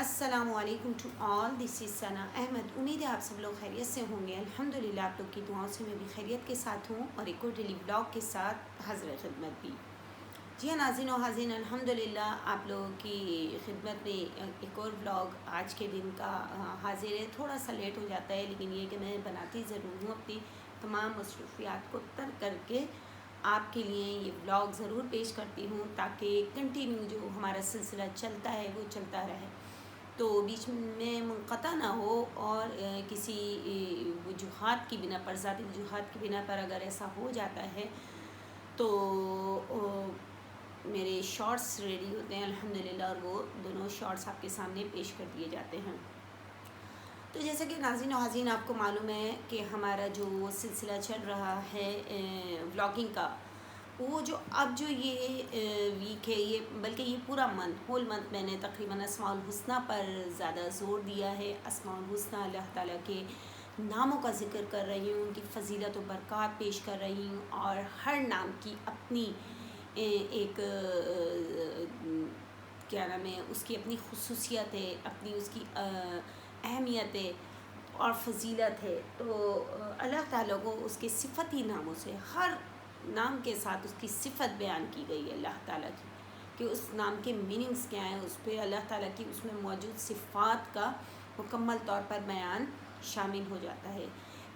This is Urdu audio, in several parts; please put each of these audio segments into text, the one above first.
السلام علیکم ٹو آل، دس از ثنا احمد۔ امید ہے آپ سب لوگ خیریت سے ہوں گے۔ الحمدللہ آپ لوگ کی دعاؤں سے میں بھی خیریت کے ساتھ ہوں اور ایک اور ڈیلی بلاگ کے ساتھ حاضر خدمت بھی۔ جی ہاں ناظرین و حاضرین، الحمدللہ آپ لوگوں کی خدمت میں ایک اور بلاگ آج کے دن کا حاضر ہے۔ تھوڑا سا لیٹ ہو جاتا ہے، لیکن یہ کہ میں بناتی ضرور ہوں، اپنی تمام مصروفیات کو ترک کر کے آپ کے لیے یہ بلاگ ضرور پیش کرتی ہوں، تاکہ کنٹینیو جو ہمارا سلسلہ چلتا ہے وہ چلتا رہے، تو بیچ میں منقطع نہ ہو۔ اور کسی وجوہات کی بنا پر، ذاتی وجوہات کی بنا پر اگر ایسا ہو جاتا ہے تو میرے شارٹس ریڈی ہوتے ہیں الحمدللہ، اور وہ دونوں شارٹس آپ کے سامنے پیش کر دیے جاتے ہیں۔ تو جیسا کہ ناظرین و حاضرین آپ کو معلوم ہے کہ ہمارا جو سلسلہ چل رہا ہے ولاگنگ کا، وہ جو اب جو یہ ویک ہے، یہ بلکہ یہ پورا منتھ، ہول منتھ میں نے تقریباً اسماء الحسنہ پر زیادہ زور دیا ہے۔ اسماء الحسنہ اللہ تعالیٰ کے ناموں کا ذکر کر رہی ہوں، ان کی فضیلت و برکات پیش کر رہی ہوں، اور ہر نام کی اپنی ایک کیا نام ہے، اس کی اپنی خصوصیت ہے، اپنی اس کی اہمیت ہے اور فضیلت ہے۔ تو اللہ تعالیٰ کو اس کے صفتی ناموں سے، ہر نام کے ساتھ اس کی صفت بیان کی گئی ہے اللہ تعالیٰ کی، کہ اس نام کے میننگز کیا ہیں، اس پہ اللہ تعالیٰ کی اس میں موجود صفات کا مکمل طور پر بیان شامل ہو جاتا ہے۔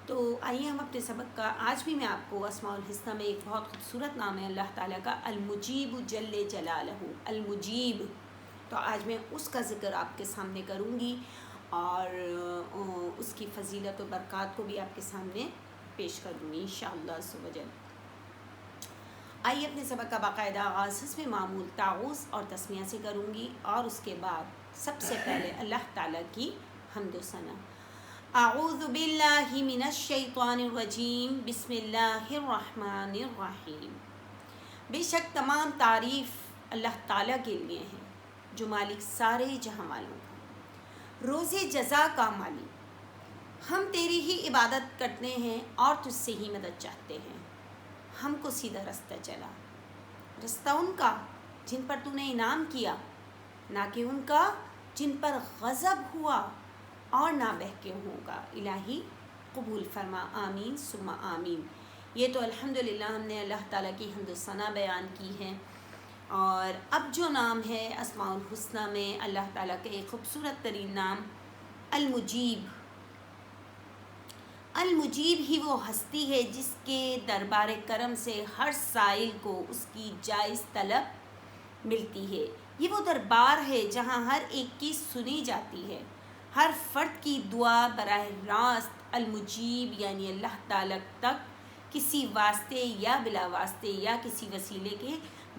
تو آئیے ہم اپنے سبق کا، آج بھی میں آپ کو اسماء الحسنہ میں ایک بہت خوبصورت نام ہے اللہ تعالیٰ کا، المجیب جل جلالہ، المجیب، تو آج میں اس کا ذکر آپ کے سامنے کروں گی اور اس کی فضیلت و برکات کو بھی آپ کے سامنے پیش کر دوں گی انشاءاللہ عز و جل۔ آئیے اپنے سبق کا باقاعدہ آغاز حسب معمول تعوذ اور تسمیہ سے کروں گی، اور اس کے بعد سب سے پہلے اللہ تعالیٰ کی حمد و ثنا۔ اعوذ باللہ من الشیطان الرجیم، بسم اللہ الرحمن الرحیم۔ بے شک تمام تعریف اللہ تعالیٰ کے لیے ہیں، جو مالک سارے جہاں والوں کا، روز جزا کا مالک۔ ہم تیری ہی عبادت کرتے ہیں اور تجھ سے ہی مدد چاہتے ہیں۔ ہم کو سیدھا رستہ چلا، رستہ ان کا جن پر تو نے انعام کیا، نہ کہ ان کا جن پر غضب ہوا اور نہ بہکے ہوگا۔ الہی قبول فرما، آمین ثم آمین۔ یہ تو الحمدللہ ہم نے اللہ تعالیٰ کی حمد و ثنا بیان کی ہے، اور اب جو نام ہے اسماء الحسنہ میں اللہ تعالیٰ کا ایک خوبصورت ترین نام المجیب۔ المجیب ہی وہ ہستی ہے جس کے دربار کرم سے ہر سائل کو اس کی جائز طلب ملتی ہے۔ یہ وہ دربار ہے جہاں ہر ایک کی سنی جاتی ہے، ہر فرد کی دعا براہ راست المجیب یعنی اللہ تعالیٰ تک کسی واسطے یا بلا واسطے یا کسی وسیلے کے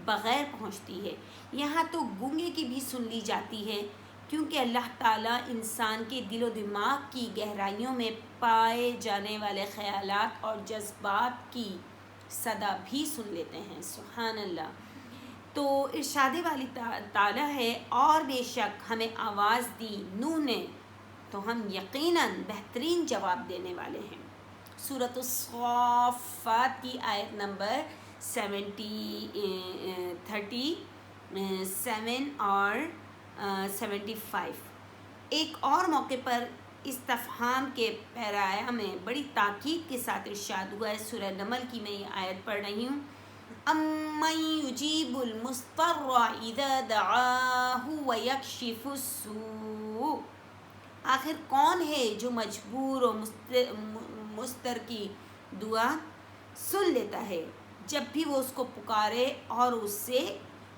بغیر پہنچتی ہے۔ یہاں تو گونگے کی بھی سن لی جاتی ہے، کیونکہ اللہ تعالیٰ انسان کے دل و دماغ کی گہرائیوں میں پائے جانے والے خیالات اور جذبات کی صدا بھی سن لیتے ہیں۔ سبحان اللہ۔ تو ارشاد والی تعالیٰ ہے، اور بے شک ہمیں آواز دی نوح نے تو ہم یقیناً بہترین جواب دینے والے ہیں۔ سورۃ الصافات کی آیت نمبر 37 اور 75۔ ایک اور موقع پر استفہام کے پیرایہ میں بڑی تاکید کے ساتھ ارشاد ہوا ہے۔ سورہ نمل کی میں یہ آیت پڑھ رہی ہوں، امن یجیب المضطر اذا دعاہ ویکشف السوء۔ آخر کون ہے جو مجبور و مضطر کی دعا سن لیتا ہے جب بھی وہ اس کو پکارے اور اس سے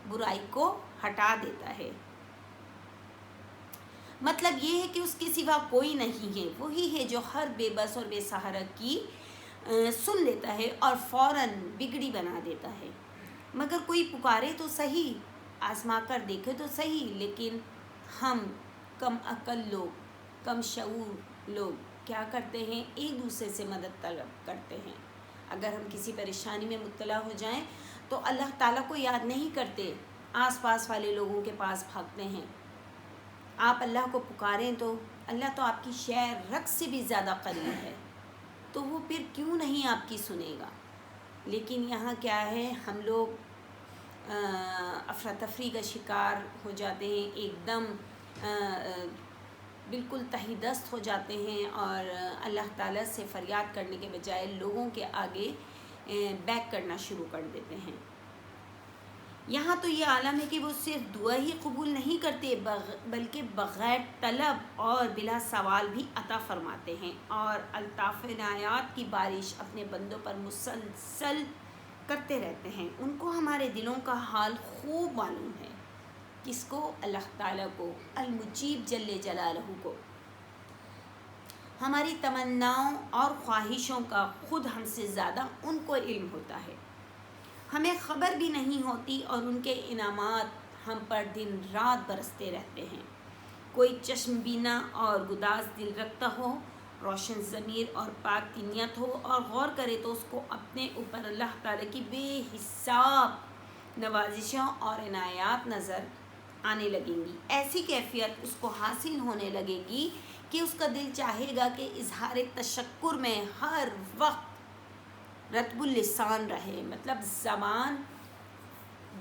برائی کو ہٹا دیتا ہے۔ مطلب یہ ہے کہ اس کے سوا کوئی نہیں ہے، وہی ہے جو ہر بے بس اور بے سہارا کی سن لیتا ہے اور فوراً بگڑی بنا دیتا ہے۔ مگر کوئی پکارے تو صحیح، آزما کر دیکھے تو صحیح، لیکن ہم کم عقل لوگ، کم شعور لوگ کیا کرتے ہیں، ایک دوسرے سے مدد طلب کرتے ہیں۔ اگر ہم کسی پریشانی میں مبتلا ہو جائیں تو اللہ تعالیٰ کو یاد نہیں کرتے، آس پاس والے لوگوں کے پاس بھاگتے ہیں۔ آپ اللہ کو پکاریں تو اللہ تو آپ کی شعر رقص سے بھی زیادہ قریب ہے، تو وہ پھر کیوں نہیں آپ کی سنے گا۔ لیکن یہاں کیا ہے، ہم لوگ افراتفری کا شکار ہو جاتے ہیں، ایک دم بالکل تہی دست ہو جاتے ہیں اور اللہ تعالیٰ سے فریاد کرنے کے بجائے لوگوں کے آگے بیک کرنا شروع کر دیتے ہیں۔ یہاں تو یہ عالم ہے کہ وہ صرف دعا ہی قبول نہیں کرتے بلکہ بغیر طلب اور بلا سوال بھی عطا فرماتے ہیں، اور الطاف عنایات کی بارش اپنے بندوں پر مسلسل کرتے رہتے ہیں۔ ان کو ہمارے دلوں کا حال خوب معلوم ہے۔ کس کو؟ اللہ تعالیٰ کو، المجیب جل جلالہ کو۔ ہماری تمناؤں اور خواہشوں کا خود ہم سے زیادہ ان کو علم ہوتا ہے۔ ہمیں خبر بھی نہیں ہوتی اور ان کے انعامات ہم پر دن رات برستے رہتے ہیں۔ کوئی چشم بینا اور گداز دل رکھتا ہو، روشن ضمیر اور پاک نیت ہو اور غور کرے تو اس کو اپنے اوپر اللہ تعالیٰ کی بے حساب نوازشوں اور عنایات نظر آنے لگیں گی۔ ایسی کیفیت اس کو حاصل ہونے لگے گی کہ اس کا دل چاہے گا کہ اظہار تشکر میں ہر وقت رطب اللسان رہے، مطلب زبان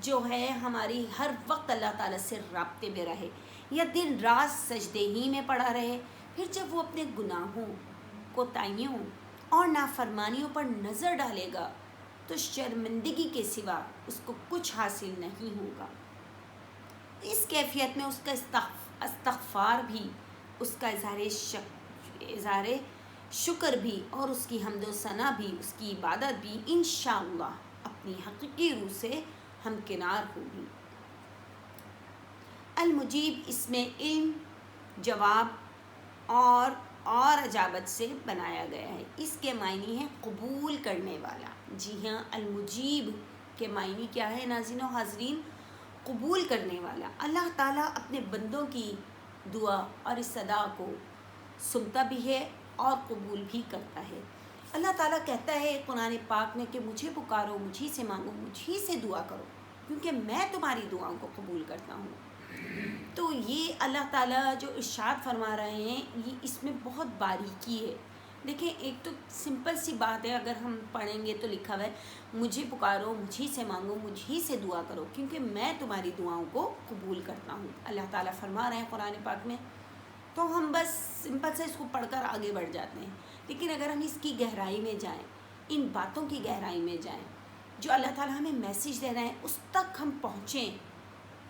جو ہے ہماری ہر وقت اللہ تعالیٰ سے رابطے میں رہے، یا دن رات سجدے ہی میں پڑا رہے۔ پھر جب وہ اپنے گناہوں، کوتاہیوں اور نافرمانیوں پر نظر ڈالے گا تو شرمندگی کے سوا اس کو کچھ حاصل نہیں ہوگا۔ اس کیفیت میں اس کا استغفار بھی، اس کا اظہار شکر بھی اور اس کی حمد و ثنا بھی، اس کی عبادت بھی انشاءاللہ اپنی حقیقی روح سے ہمکنار ہوگی۔ المجیب اس میں علم، جواب اور اجابت سے بنایا گیا ہے۔ اس کے معنی ہے قبول کرنے والا۔ جی ہاں، المجیب کے معنی کیا ہے ناظرین و حاضرین؟ قبول کرنے والا۔ اللہ تعالیٰ اپنے بندوں کی دعا اور اس صدا کو سنتا بھی ہے اور قبول بھی کرتا ہے۔ اللہ تعالیٰ کہتا ہے قرآن پاک میں کہ مجھے پکارو، مجھی سے مانگو، مجھی سے دعا کرو، کیونکہ میں تمہاری دعاؤں کو قبول کرتا ہوں۔ تو یہ اللہ تعالیٰ جو ارشاد فرما رہے ہیں، یہ اس میں بہت باریکی ہے۔ دیکھیں، ایک تو سمپل سی بات ہے، اگر ہم پڑھیں گے تو لکھا ہوا ہے مجھے پکارو، مجھی سے مانگو، مجھی سے دعا کرو، کیونکہ میں تمہاری دعاؤں کو قبول کرتا ہوں، اللہ تعالیٰ فرما رہے ہیں قرآن پاک میں۔ تو ہم بس سمپل سے اس کو پڑھ کر آگے بڑھ جاتے ہیں، لیکن اگر ہم اس کی گہرائی میں جائیں، ان باتوں کی گہرائی میں جائیں جو اللہ تعالیٰ ہمیں میسیج دے رہے ہیں، اس تک ہم پہنچیں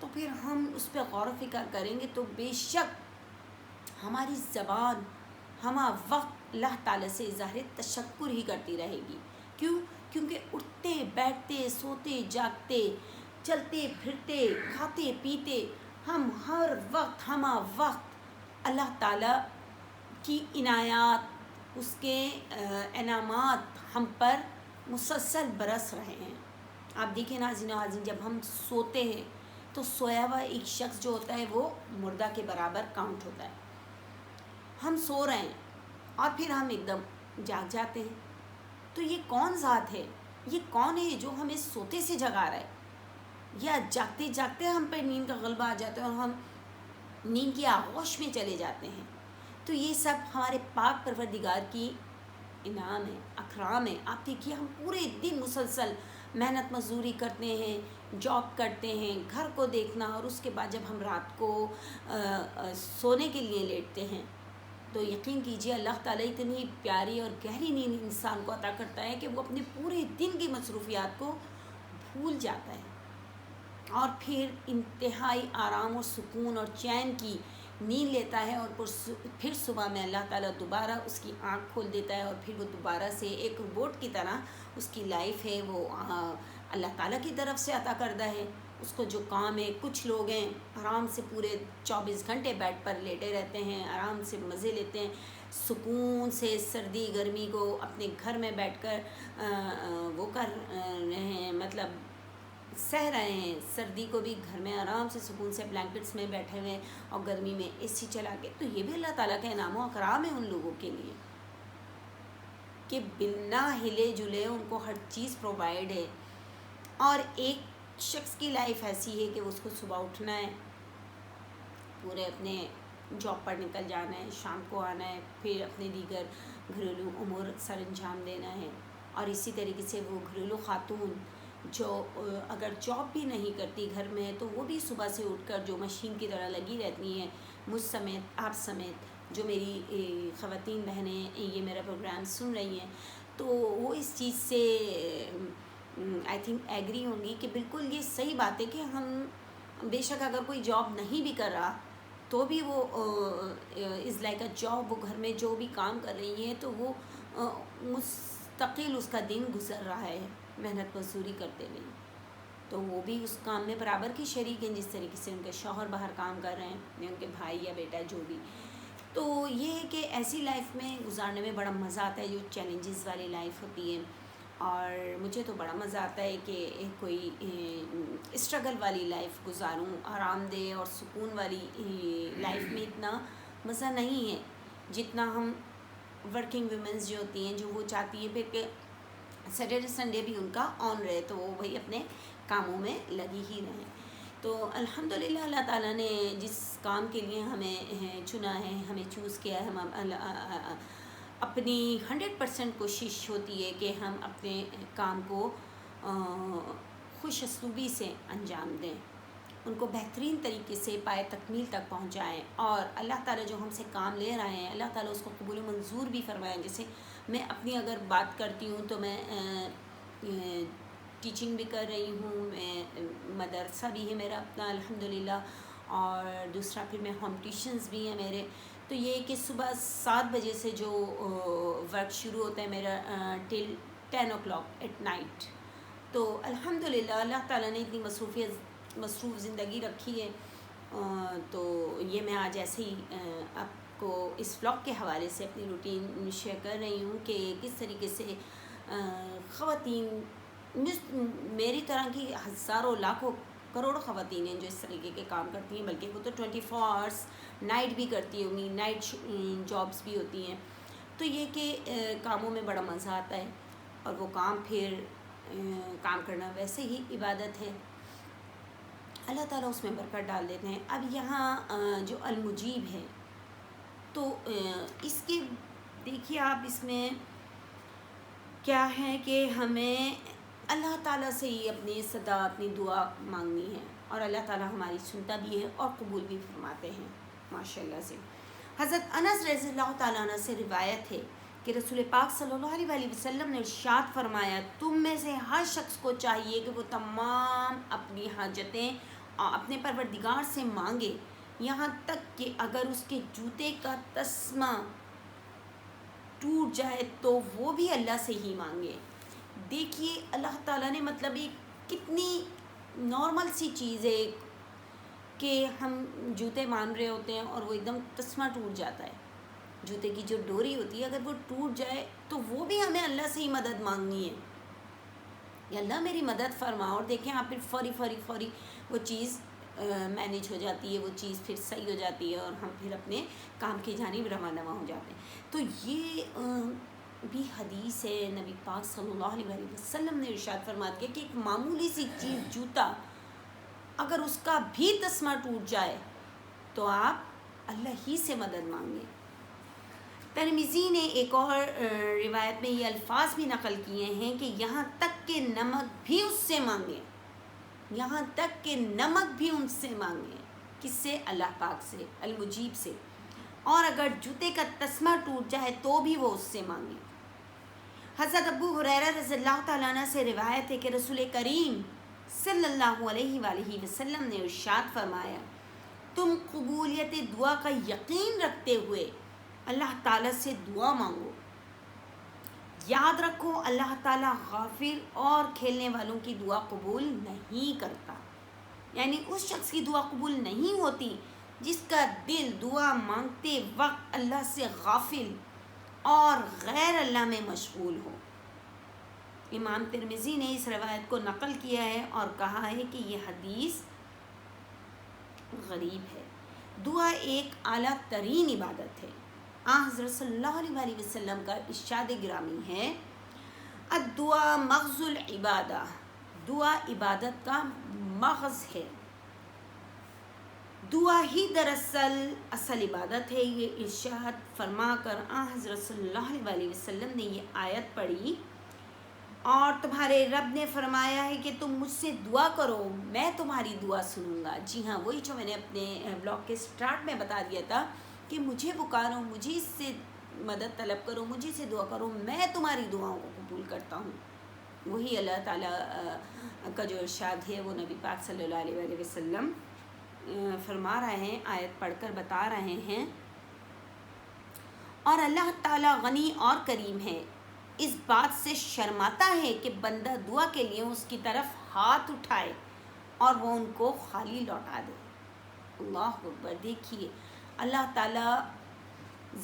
تو پھر ہم اس پہ غور و فکر کریں گے تو بے شک ہماری زبان ہمہ وقت اللہ تعالیٰ سے اظہار تشکر ہی کرتی رہے گی۔ کیوں؟ کیونکہ اٹھتے بیٹھتے سوتے جاگتے چلتے پھرتے کھاتے پیتے ہم ہر وقت ہمہ وقت اللہ تعالیٰ کی عنایات، اس کے انعامات ہم پر مسلسل برس رہے ہیں۔ آپ دیکھیں ناظرین و حاضرین، جب ہم سوتے ہیں تو سویا ہوا ایک شخص جو ہوتا ہے وہ مردہ کے برابر کاؤنٹ ہوتا ہے۔ ہم سو رہے ہیں اور پھر ہم ایک دم جاگ جاتے ہیں، تو یہ کون ذات ہے؟ یہ کون ہے جو ہمیں سوتے سے جگا رہا ہے، یا جاگتے جاگتے ہم پر نیند کا غلبہ آ جاتا ہے اور ہم نیند کی آغوش میں چلے جاتے ہیں؟ تو یہ سب ہمارے پاک پروردگار کی انعام ہے، اکرام ہے۔ آپ دیکھیے، ہم پورے دن مسلسل محنت مزدوری کرتے ہیں، جاب کرتے ہیں، گھر کو دیکھنا، اور اس کے بعد جب ہم رات کو سونے کے لیے لیٹتے ہیں تو یقین کیجیے اللہ تعالیٰ اتنی پیاری اور گہری نیند انسان کو عطا کرتا ہے کہ وہ اپنے پورے دن کی مصروفیات کو بھول جاتا ہے اور پھر انتہائی آرام اور سکون اور چین کی نیند لیتا ہے، اور پھر صبح میں اللہ تعالیٰ دوبارہ اس کی آنکھ کھول دیتا ہے اور پھر وہ دوبارہ سے ایک روبوٹ کی طرح اس کی لائف ہے وہ اللہ تعالیٰ کی طرف سے عطا کردہ ہے۔ اس کو جو کام ہے، کچھ لوگ ہیں آرام سے پورے 24 گھنٹے بیڈ پر لیٹے رہتے ہیں، آرام سے مزے لیتے ہیں، سکون سے سردی گرمی کو اپنے گھر میں بیٹھ کر وہ کر رہے ہیں، مطلب سہ رہے ہیں، سردی کو بھی گھر میں آرام سے سکون سے بلینکٹس میں بیٹھے ہوئے اور گرمی میں اے سی چلا کے۔ تو یہ بھی اللہ تعالیٰ کا انعام و اکرام ہے ان لوگوں کے لیے کہ بنا ہلے جلے ان کو ہر چیز پرووائڈ ہے۔ اور ایک شخص کی لائف ایسی ہے کہ اس کو صبح اٹھنا ہے، پورے اپنے جاب پر نکل جانا ہے، شام کو آنا ہے، پھر اپنے دیگر گھریلو امور سر انجام دینا ہے، اور اسی طریقے سے وہ گھریلو خاتون جو اگر جاب بھی نہیں کرتی گھر میں تو وہ بھی صبح سے اٹھ کر جو مشین کی طرح لگی رہتی ہیں مجھ سمیت آپ سمیت جو میری خواتین بہنیں یہ میرا پروگرام سن رہی ہیں تو وہ اس چیز سے آئی تھنک ایگری ہوں گی کہ بالکل یہ صحیح بات ہے کہ ہم بے شک اگر کوئی جاب نہیں بھی کر رہا تو بھی وہ از لائک اے جاب، وہ گھر میں جو بھی کام کر رہی ہیں تو وہ مستقل اس کا دن گزر رہا ہے محنت مزدوری کرتے ہوئے، تو وہ بھی اس کام میں برابر کی شریک ہیں جس طریقے سے ان کے شوہر باہر کام کر رہے ہیں یا ان کے بھائی یا بیٹا جو بھی. تو یہ ہے کہ ایسی لائف میں گزارنے میں بڑا مزہ آتا ہے جو چیلنجز والی لائف ہوتی ہے، اور مجھے تو بڑا مزہ آتا ہے کہ کوئی اسٹرگل والی لائف گزاروں. آرام دہ اور سکون والی لائف میں اتنا مزہ نہیں ہے جتنا ہم ورکنگ ویمنز جو ہوتی ہیں جو وہ چاہتی ہیں پھر کہ سیٹرڈے سنڈے بھی ان کا آن رہے تو وہ وہی اپنے کاموں میں لگی ہی رہیں. تو الحمدللہ اللہ تعالیٰ نے جس کام کے لیے ہمیں چنا ہے، ہمیں چوز کیا ہے، ہم اپنی 100% کوشش ہوتی ہے کہ ہم اپنے کام کو خوش اسلوبی سے انجام دیں، ان کو بہترین طریقے سے پائے تکمیل تک پہنچائیں، اور اللہ تعالیٰ جو ہم سے کام لے رہے ہیں اللہ تعالیٰ اس کو قبول و منظور بھی فرمائیں. جیسے میں اپنی اگر بات کرتی ہوں تو میں ٹیچنگ بھی کر رہی ہوں، میں مدرسہ بھی ہے میرا اپنا الحمدللہ، اور دوسرا پھر میں ہوم ٹیوشنز بھی ہیں میرے. تو یہ کہ صبح 7 بجے سے جو ورک شروع ہوتا ہے میرا ٹل 10 o'clock ایٹ نائٹ. تو الحمدللہ اللہ تعالیٰ نے اتنی مصروف زندگی رکھی ہے. تو یہ میں آج ایسے ہی آپ کو اس ولاگ کے حوالے سے اپنی روٹین شیئر کر رہی ہوں کہ کس طریقے سے خواتین میری طرح کی ہزاروں لاکھوں کروڑوں خواتین ہیں جو اس طریقے کے کام کرتی ہیں، بلکہ وہ تو 24 hours نائٹ بھی کرتی ہوں گی، نائٹ جابس بھی ہوتی ہیں. تو یہ کہ کاموں میں بڑا مزہ آتا ہے، اور وہ کام پھر کام کرنا ویسے ہی عبادت ہے، اللہ تعالیٰ اس میں برکت ڈال دیتے ہیں. اب یہاں جو المجیب ہے تو اس کے دیکھیے آپ اس میں کیا ہے کہ ہمیں اللہ تعالیٰ سے ہی اپنی صدا اپنی دعا مانگنی ہے، اور اللہ تعالیٰ ہماری سنتا بھی ہے اور قبول بھی فرماتے ہیں ماشاء اللہ سے. حضرت انس رضی اللہ تعالیٰ عنہ سے روایت ہے کہ رسول پاک صلی اللہ علیہ وسلم نے ارشاد فرمایا، تم میں سے ہر شخص کو چاہیے کہ وہ تمام اپنی حاجتیں اپنے پروردگار سے مانگے، یہاں تک کہ اگر اس کے جوتے کا تسمہ ٹوٹ جائے تو وہ بھی اللہ سے ہی مانگے. دیکھیے اللہ تعالیٰ نے مطلب ایک کتنی نارمل سی چیز ہے کہ ہم جوتے مان رہے ہوتے ہیں اور وہ ایک دم تسمہ ٹوٹ جاتا ہے، جوتے کی جو ڈوری ہوتی ہے اگر وہ ٹوٹ جائے تو وہ بھی ہمیں اللہ سے ہی مدد مانگنی ہے کہ اللہ میری مدد فرما. اور دیکھیں آپ پھر فوری وہ چیز مینیج ہو جاتی ہے، وہ چیز پھر صحیح ہو جاتی ہے اور ہم پھر اپنے کام کی جانب روانہ ہو جاتے ہیں. تو یہ بھی حدیث ہے، نبی پاک صلی اللہ علیہ وسلم نے ارشاد فرما دیا کہ ایک معمولی سی چیز جوتا اگر اس کا بھی تسمہ ٹوٹ جائے تو آپ اللہ ہی سے مدد مانگیں. ترمذی نے ایک اور روایت میں یہ الفاظ بھی نقل کیے ہیں کہ یہاں تک کہ نمک بھی اس سے مانگیں، یہاں تک کہ نمک بھی ان سے مانگیں. کس سے؟ اللہ پاک سے، المجیب سے. اور اگر جوتے کا تسمہ ٹوٹ جائے تو بھی وہ اس سے مانگیں. حضرت ابو ہریرہ رضی اللہ تعالیٰ عنہ سے روایت ہے کہ رسول کریم صلی اللہ علیہ وآلہ وسلم نے ارشاد فرمایا، تم قبولیت دعا کا یقین رکھتے ہوئے اللہ تعالیٰ سے دعا مانگو. یاد رکھو اللہ تعالیٰ غافل اور کھیلنے والوں کی دعا قبول نہیں کرتا. یعنی اس شخص کی دعا قبول نہیں ہوتی جس کا دل دعا مانگتے وقت اللہ سے غافل اور غیر اللہ میں مشغول ہو. امام ترمذی نے اس روایت کو نقل کیا ہے اور کہا ہے کہ یہ حدیث غریب ہے. دعا ایک اعلیٰ ترین عبادت ہے. حضرت صلی اللہ علیہ وسلم کا ارشاد گرامی ہے، الدعاء مغز العبادہ، دعا عبادت کا مغز ہے، دعا ہی دراصل اصل عبادت ہے. یہ ارشاد فرما کر حضرت صلی اللہ علیہ وسلم نے یہ آیت پڑھی اور تمہارے رب نے فرمایا ہے کہ تم مجھ سے دعا کرو، میں تمہاری دعا سنوں گا۔ جی ہاں، وہی جو میں نے اپنے بلاگ کے سٹارٹ میں بتا دیا تھا کہ مجھے پکارو، مجھے سے مدد طلب کرو، مجھے سے دعا کرو، میں تمہاری دعاؤں کو قبول کرتا ہوں۔ وہی اللہ تعالیٰ کا جو ارشاد ہے وہ نبی پاک صلی اللہ علیہ وآلہ وسلم فرما رہے ہیں، آیت پڑھ کر بتا رہے ہیں۔ اور اللہ تعالیٰ غنی اور کریم ہے، اس بات سے شرماتا ہے کہ بندہ دعا کے لیے اس کی طرف ہاتھ اٹھائے اور وہ ان کو خالی لوٹا دے۔ اللہ اکبر! دیکھیے اللہ تعالیٰ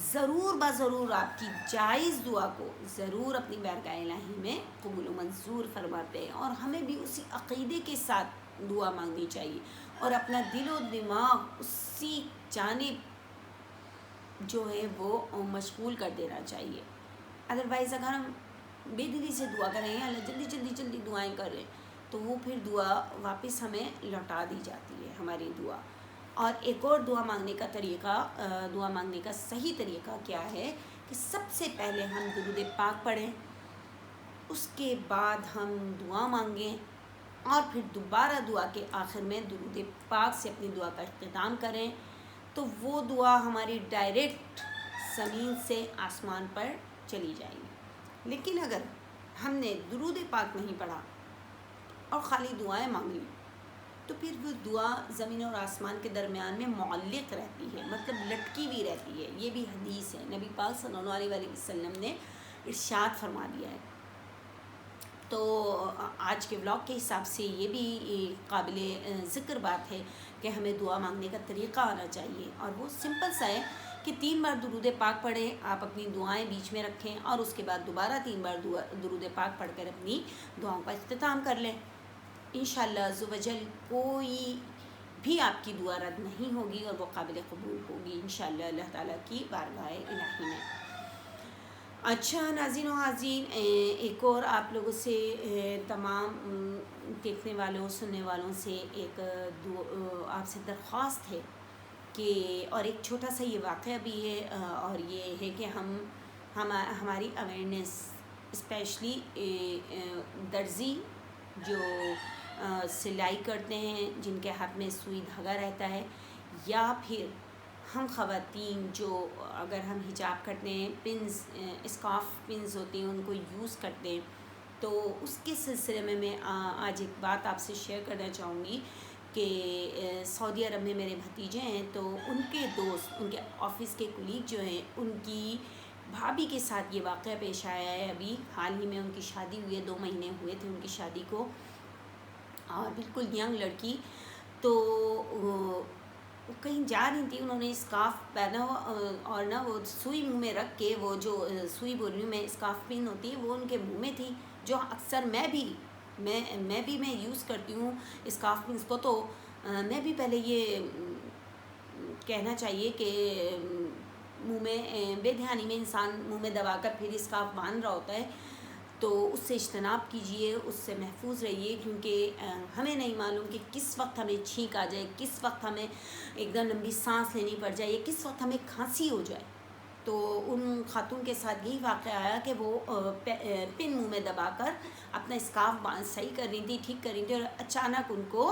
ضرور بضرور آپ کی جائز دعا کو ضرور اپنی بارگاہ الہی میں قبول و منظور فرماتے ہیں، اور ہمیں بھی اسی عقیدے کے ساتھ دعا مانگنی چاہیے اور اپنا دل و دماغ اسی جانب جو ہے وہ مشغول کر دینا چاہیے۔ ادروائز اگر ہم بے دلی سے دعا کریں یا اللہ جلدی جلدی جلدی دعائیں کریں تو وہ پھر دعا واپس ہمیں لوٹا دی جاتی ہے، ہماری دعا۔ اور ایک اور دعا مانگنے کا طریقہ، دعا مانگنے کا صحیح طریقہ کیا ہے کہ سب سے پہلے ہم درود پاک پڑھیں، اس کے بعد ہم دعا مانگیں، اور پھر دوبارہ دعا کے آخر میں درود پاک سے اپنی دعا کا اختتام کریں، تو وہ دعا ہماری ڈائریکٹ زمین سے آسمان پر چلی جائے گی۔ لیکن اگر ہم نے درود پاک نہیں پڑھا اور خالی دعائیں مانگ لی تو پھر وہ دعا زمین اور آسمان کے درمیان میں معلق رہتی ہے، مطلب لٹکی ہوئی رہتی ہے۔ یہ بھی حدیث ہے، نبی پاک صلی اللہ علیہ وآلہ وسلم نے ارشاد فرما دیا ہے۔ تو آج کے ولاگ کے حساب سے یہ بھی قابل ذکر بات ہے کہ ہمیں دعا مانگنے کا طریقہ آنا چاہیے، اور وہ سمپل سا ہے کہ 3 بار درود پاک پڑھیں، آپ اپنی دعائیں بیچ میں رکھیں اور اس کے بعد دوبارہ 3 بار درود پاک پڑھ کر اپنی دعاؤں کا اختتام کر لیں۔ انشاءاللہ عز و جل کوئی بھی آپ کی دعا رد نہیں ہوگی اور وہ قابل قبول ہوگی انشاءاللہ اللہ تعالیٰ کی بارگاہ الہی میں۔ اچھا ناظرین و حاضرین، ایک اور آپ لوگوں سے، تمام دیکھنے والوں سننے والوں سے ایک آپ سے درخواست ہے کہ، اور ایک چھوٹا سا یہ واقعہ بھی ہے، اور یہ ہے کہ ہماری اویئرنیس اسپیشلی درزی جو سلائی کرتے ہیں، جن کے ہاتھ میں سوئی دھاگا رہتا ہے، یا پھر ہم خواتین جو اگر ہم حجاب کرتے ہیں، پنز اسکارف پنز ہوتی ہیں ان کو یوز کرتے ہیں، تو اس کے سلسلے میں آج ایک بات آپ سے شیئر کرنا چاہوں گی کہ سعودی عرب میں میرے بھتیجے ہیں، تو ان کے دوست، ان کے آفس کے کولیگ جو ہیں، ان کی بھابھی کے ساتھ یہ واقعہ پیش آیا ہے۔ ابھی حال ہی میں ان کی شادی ہوئی ہے، 2 مہینے ہوئے تھے ان کی شادی کو، اور بالکل ینگ لڑکی، تو وہ کہیں جا رہی تھی، انہوں نے اسکارف پہنا اور نا وہ سوئی منہ میں رکھ کے، وہ جو سوئی بول رہی ہوں میں اسکارف پن ہوتی ہے وہ ان کے منہ میں تھی، جو اکثر میں یوز کرتی ہوں اسکارف پنس کو، تو میں بھی پہلے یہ کہنا چاہیے کہ منہ میں بے دھیانی میں انسان منہ میں دبا کر پھر اسکارف باندھ رہا ہوتا ہے، تو اس سے اجتناب کیجئے، اس سے محفوظ رہیے، کیونکہ ہمیں نہیں معلوم کہ کس وقت ہمیں چھینک آ جائے، کس وقت ہمیں ایک دم لمبی سانس لینی پڑ جائے، یا کس وقت ہمیں کھانسی ہو جائے۔ تو ان خاتون کے ساتھ یہی واقعہ آیا کہ وہ پن منہ میں دبا کر اپنا اسکارف صحیح کر رہی تھی، ٹھیک کر رہی تھی، اور اچانک ان کو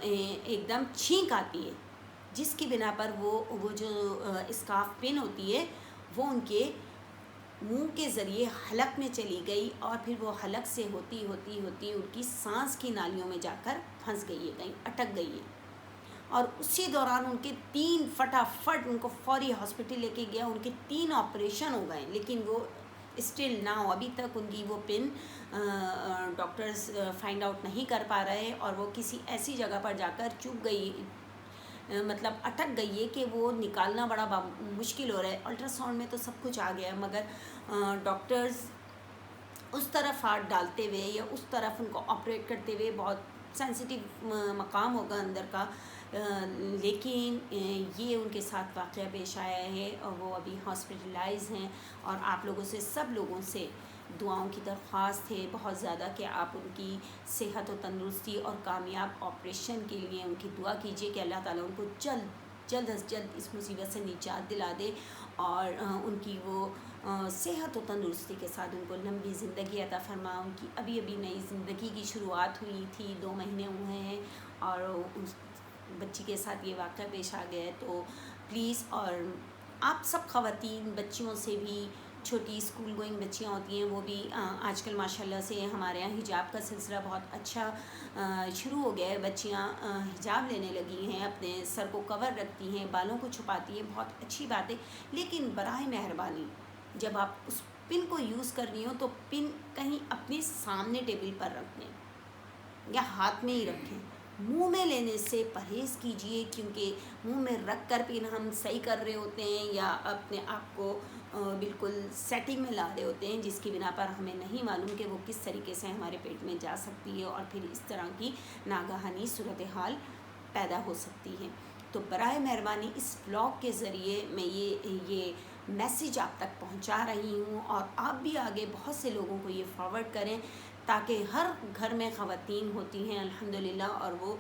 ایک دم چھینک آتی ہے، جس کی بنا پر وہ جو اسکارف پن ہوتی ہے وہ ان کے منہ کے ذریعے حلق میں چلی گئی، اور پھر وہ حلق سے ہوتی ہوتی ہوتی ان کی سانس کی نالیوں میں جا کر پھنس گئی ہے، کہیں اٹک گئی ہے، اور اسی دوران ان کے 3 فٹافٹ ان کو فوری ہاسپٹل لے کے گیا، ان کے 3 آپریشن ہو گئے، لیکن وہ اسٹل ناؤ ابھی تک ان کی وہ پن ڈاکٹرز فائنڈ آؤٹ نہیں کر پا رہے، اور وہ کسی ایسی جگہ پر جا کر چپ گئی، مطلب اٹک گئی ہے کہ وہ نکالنا بڑا مشکل ہو رہا ہے۔ الٹرا ساؤنڈ میں تو سب کچھ آ گیا، مگر ڈاکٹرز اس طرف ہاتھ ڈالتے ہوئے یا اس طرف ان کو آپریٹ کرتے ہوئے، بہت سینسیٹیو مقام ہوگا اندر کا، لیکن یہ ان کے ساتھ واقعہ پیش آیا ہے، اور وہ ابھی ہاسپٹلائز ہیں، اور آپ لوگوں سے، سب لوگوں سے دعاؤں کی درخواست ہے بہت زیادہ کہ آپ ان کی صحت و تندرستی اور کامیاب آپریشن کے لیے ان کی دعا کیجیے کہ اللہ تعالیٰ ان کو جلد جلد از جلد اس مصیبت سے نجات دلا دے، اور ان کی وہ صحت و تندرستی کے ساتھ ان کو لمبی زندگی عطا فرما۔ ان کی ابھی ابھی نئی زندگی کی شروعات ہوئی تھی، 2 مہینے ہوئے ہیں، اور اس بچی کے ساتھ یہ واقعہ پیش آ گیا ہے۔ تو پلیز، اور آپ سب خواتین بچیوں سے بھی، چھوٹی اسکول گوئنگ بچیاں ہوتی ہیں، وہ بھی آج کل ماشاءاللہ سے ہمارے یہاں حجاب کا سلسلہ بہت اچھا شروع ہو گیا ہے۔ بچیاں حجاب لینے لگی ہیں، اپنے سر کو کور رکھتی ہیں، بالوں کو چھپاتی ہیں، بہت اچھی بات ہے، لیکن برائے مہربانی جب آپ اس پن کو یوز کر رہی ہو تو پن کہیں اپنے سامنے ٹیبل پر رکھ دیں یا ہاتھ میں ہی رکھیں۔ منہ میں لینے سے پرہیز کیجئے، کیونکہ منہ میں رکھ کر پن ہم صحیح کر رہے ہوتے ہیں یا اپنے آپ کو بالکل سیٹنگ میں لا رہے ہوتے ہیں، جس کی بنا پر ہمیں نہیں معلوم کہ وہ کس طریقے سے ہمارے پیٹ میں جا سکتی ہے، اور پھر اس طرح کی ناگہانی صورتحال پیدا ہو سکتی ہے۔ تو برائے مہربانی اس بلاگ کے ذریعے میں یہ میسیج آپ تک پہنچا رہی ہوں، اور آپ بھی آگے بہت سے لوگوں کو یہ فارورڈ کریں، تاکہ ہر گھر میں خواتین ہوتی ہیں الحمدللہ، اور وہ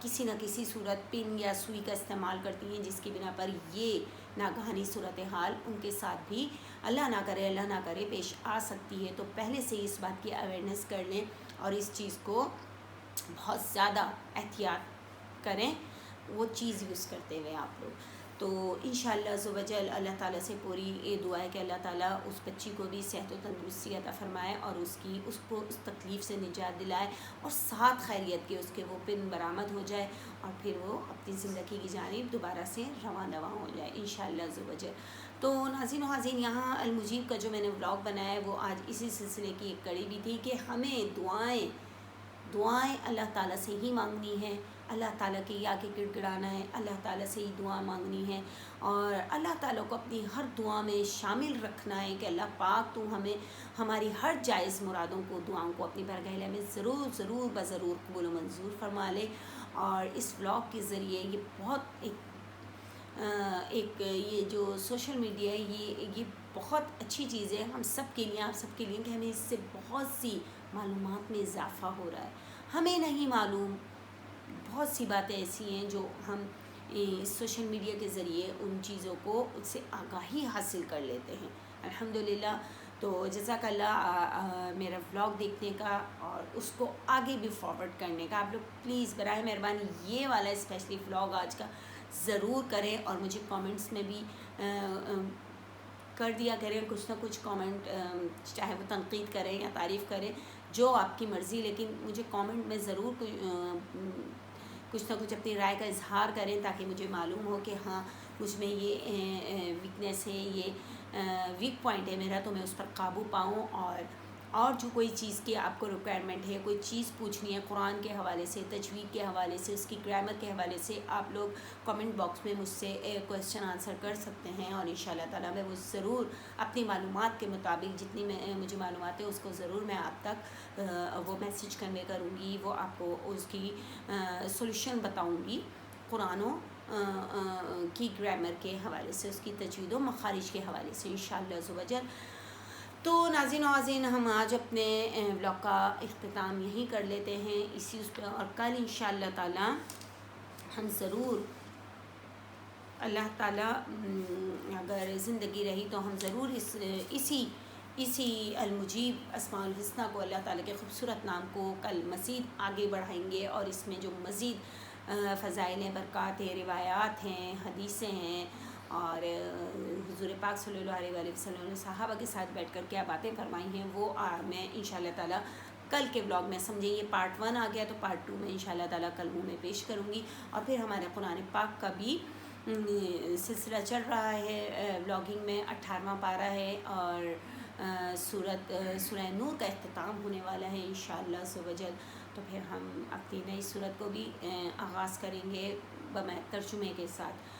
کسی نہ کسی صورت پن یا سوئی کا استعمال کرتی ہیں، جس کی بنا پر یہ ناگہانی صورتحال ان کے ساتھ بھی اللہ نہ کرے پیش آ سکتی ہے۔ تو پہلے سے اس بات کی اویئرنیس کر لیں، اور اس چیز کو بہت زیادہ احتیاط کریں وہ چیز یوز کرتے ہوئے آپ لوگ۔ تو انشاءاللہ عز و جل اللہ تعالیٰ سے پوری یہ دعا ہے کہ اللہ تعالیٰ اس بچی کو بھی صحت و تندرستی عطا فرمائے، اور اس کو اس تکلیف سے نجات دلائے، اور ساتھ خیریت کے اس کے وہ پن برآمد ہو جائے، اور پھر وہ اپنی زندگی کی جانب دوبارہ سے رواں ہو جائے انشاءاللہ عز و جل۔ تو ناظرین و حاضرین، یہاں المجیب کا جو میں نے ولاگ بنایا ہے وہ آج اسی سلسلے کی ایک کڑی بھی تھی، کہ ہمیں دعائیں اللہ تعالیٰ سے ہی مانگنی ہے، اللہ تعالیٰ کے یہ آگے گڑگڑانا ہے، اللہ تعالیٰ سے ہی دعا مانگنی ہے، اور اللہ تعالیٰ کو اپنی ہر دعا میں شامل رکھنا ہے کہ اللہ پاک تو ہمیں ہماری ہر جائز مرادوں کو، دعاؤں کو اپنی بارگاہ میں ضرور بضرور قبول و منظور فرما لے۔ اور اس ولاگ کے ذریعے یہ بہت ایک یہ جو سوشل میڈیا ہے یہ بہت اچھی چیز ہے ہم سب کے لیے، آپ سب کے لیے، کہ ہمیں اس سے بہت سی معلومات میں اضافہ ہو رہا ہے۔ ہمیں نہیں معلوم بہت سی باتیں ایسی ہیں جو ہم سوشل میڈیا کے ذریعے ان چیزوں کو اس سے آگاہی حاصل کر لیتے ہیں الحمدللہ۔ تو جزاک اللہ میرا ولاگ دیکھنے کا، اور اس کو آگے بھی فارورڈ کرنے کا۔ آپ لوگ پلیز برائے مہربانی یہ والا اسپیشلی ولاگ آج کا ضرور کریں، اور مجھے کامنٹس میں بھی کر دیا کریں کچھ نہ کچھ کامنٹ، چاہے وہ تنقید کریں یا تعریف کریں، جو آپ کی مرضی، لیکن مجھے کامنٹ میں ضرور کچھ نہ کچھ اپنی رائے کا اظہار کریں، تاکہ مجھے معلوم ہو کہ ہاں مجھ میں یہ ویکنیس ہے، یہ ویک پوائنٹ ہے میرا، تو میں اس پر قابو پاؤں۔ اور جو کوئی چیز کی آپ کو ریکوائرمنٹ ہے، کوئی چیز پوچھنی ہے قرآن کے حوالے سے، تجوید کے حوالے سے، اس کی گرامر کے حوالے سے، آپ لوگ کمنٹ باکس میں مجھ سے کویسچن آنسر کر سکتے ہیں، اور انشاءاللہ تعالیٰ میں وہ ضرور اپنی معلومات کے مطابق جتنی مجھے معلومات ہے اس کو ضرور میں آپ تک وہ میسیج کنوے کروں گی، وہ آپ کو اس کی سولوشن بتاؤں گی، قرآن کی گرامر کے حوالے سے، اس کی تجوید و مخارج کے حوالے سے انشاءاللہ عز و جل۔ تو ناظرین و عازرین، ہم آج اپنے ولاگ کا اختتام یہیں کر لیتے ہیں اسی اس پہ، اور کل انشاءاللہ تعالی ہم ضرور، اللہ تعالیٰ اگر زندگی رہی تو ہم ضرور اسی المجیب اسماء الحسنہ کو، اللہ تعالیٰ کے خوبصورت نام کو کل مزید آگے بڑھائیں گے، اور اس میں جو مزید فضائل ہیں، برکات ہیں، روایات ہیں، حدیثیں ہیں، اور حضور پاک صلی اللہ علیہ وآلہ وسلم نے صحابہ کے ساتھ بیٹھ کر کیا باتیں فرمائی ہیں، وہ میں انشاءاللہ تعالیٰ کل کے بلاگ میں، سمجھیں یہ پارٹ 1 آ گیا، تو پارٹ 2 میں انشاءاللہ تعالیٰ کل میں پیش کروں گی۔ اور پھر ہمارے قرآن پاک کا بھی سلسلہ چل رہا ہے، بلاگنگ میں 18واں پارہ ہے، اور سورہ نور کا اختتام ہونے والا ہے انشاءاللہ عز و جل۔ تو پھر ہم اپنی نئی سورت کو بھی آغاز کریں گے بمعنی ترجمے کے ساتھ۔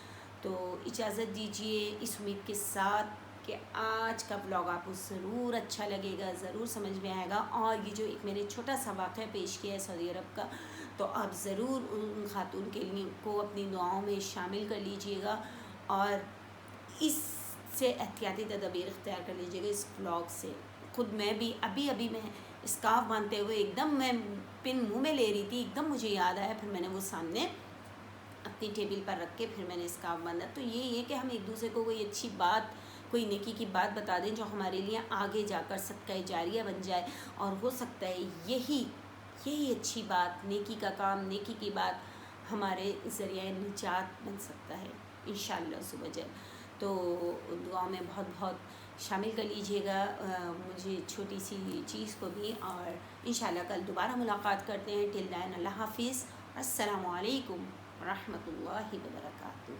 تو اجازت دیجیے اس امید کے ساتھ کہ آج کا بلاگ آپ کو ضرور اچھا لگے گا، ضرور سمجھ میں آئے گا، اور یہ جو ایک میں نے چھوٹا سا واقعہ پیش کیا ہے سعودی عرب کا، تو آپ ضرور ان خاتون کے لیے کو اپنی دعاؤں میں شامل کر لیجئے گا، اور اس سے احتیاطی تدابیر اختیار کر لیجئے گا اس بلاگ سے۔ خود میں بھی ابھی میں اسکارف باندھتے ہوئے ایک دم میں پن منہ میں لے رہی تھی، ایک دم مجھے یاد آیا، پھر میں نے وہ سامنے اپنی ٹیبل پر رکھ کے پھر میں نے اسکارف باندھا. تو یہ کہ ہم ایک دوسرے کو کوئی اچھی بات، کوئی نیکی کی بات بتا دیں جو ہمارے لیے آگے جا کر صدقہ جاریہ بن جائے. اور ہو سکتا ہے یہی اچھی بات، نیکی کا کام، نیکی کی بات ہمارے ذریعہ نجات بن سکتا ہے انشاءاللہ عز و جل. تو دعا میں بہت بہت شامل کر لیجیے گا مجھے چھوٹی سی چیز کو بھی. اور انشاءاللہ کل دوبارہ ملاقات کرتے ہیں. ٹل دین اللہ حافظ. السلام علیکم ورحمۃ اللہ وبرکاتہ.